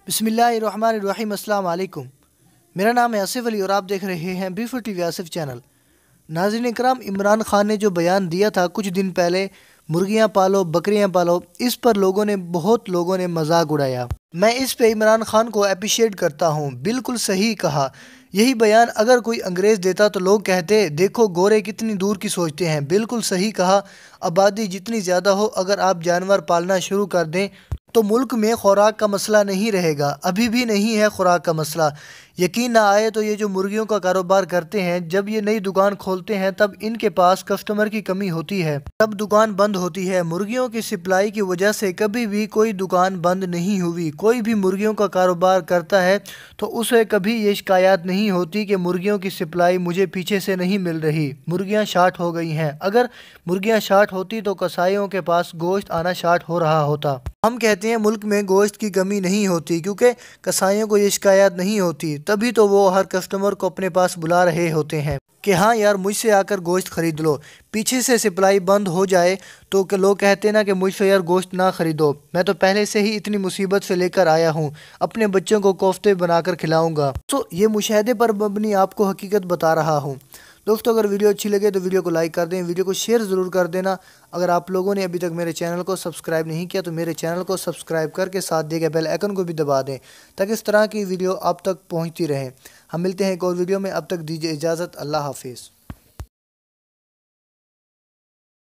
बिस्मिल्लाहिर्रहमानिर्रहीम। अस्सलाम वालेकुम। मेरा नाम है आसिफ अली और आप देख रहे हैं B4 TV आसिफ चैनल। नाज़रीन इकराम, इमरान खान ने जो बयान दिया था कुछ दिन पहले, मुर्गियां पालो बकरियां पालो, इस पर बहुत लोगों ने मजाक उड़ाया। मैं इस पे इमरान खान को अप्रिशिएट करता हूँ। बिल्कुल सही कहा। यही बयान अगर कोई अंग्रेज़ देता तो लोग कहते देखो गोरे कितनी दूर की सोचते हैं। बिल्कुल सही कहा। आबादी जितनी ज़्यादा हो, अगर आप जानवर पालना शुरू कर दें तो मुल्क में खुराक का मसला नहीं रहेगा। अभी भी नहीं है खुराक का मसला। यकीन ना आए तो ये जो मुर्गियों का कारोबार करते हैं, जब ये नई दुकान खोलते हैं तब इनके पास कस्टमर की कमी होती है, तब दुकान बंद होती है। मुर्गियों की सप्लाई की वजह से कभी भी कोई दुकान बंद नहीं हुई। कोई भी मुर्गियों का कारोबार करता है तो उसे कभी ये शिकायत नहीं होती कि मुर्गियों की सप्लाई मुझे पीछे से नहीं मिल रही, मुर्गियाँ शार्ट हो गई हैं। अगर मुर्गियाँ शार्ट होती तो कसाईयों के पास गोश्त आना शार्ट हो रहा होता। हम कहते हैं मुल्क में गोश्त की कमी नहीं होती क्योंकि कसाईयों को ये शिकायत नहीं होती, तभी तो वो हर कस्टमर को अपने पास बुला रहे होते हैं कि हाँ यार मुझसे आकर गोश्त खरीद लो। पीछे से सप्लाई बंद हो जाए तो लोग कहते हैं ना कि मुझसे यार गोश्त ना खरीदो, मैं तो पहले से ही इतनी मुसीबत से लेकर आया हूँ, अपने बच्चों को कोफ्ते बनाकर खिलाऊंगा। तो ये मुशाहदे पर मबनी आपको हकीकत बता रहा हूँ। दोस्तों, अगर वीडियो अच्छी लगे तो वीडियो को लाइक कर दें, वीडियो को शेयर ज़रूर कर देना। अगर आप लोगों ने अभी तक मेरे चैनल को सब्सक्राइब नहीं किया तो मेरे चैनल को सब्सक्राइब करके साथ दिए गए बेल आइकन को भी दबा दें ताकि इस तरह की वीडियो आप तक पहुंचती रहे। हम मिलते हैं एक और वीडियो में, अब तक दीजिए इजाज़त। अल्लाह हाफिज़।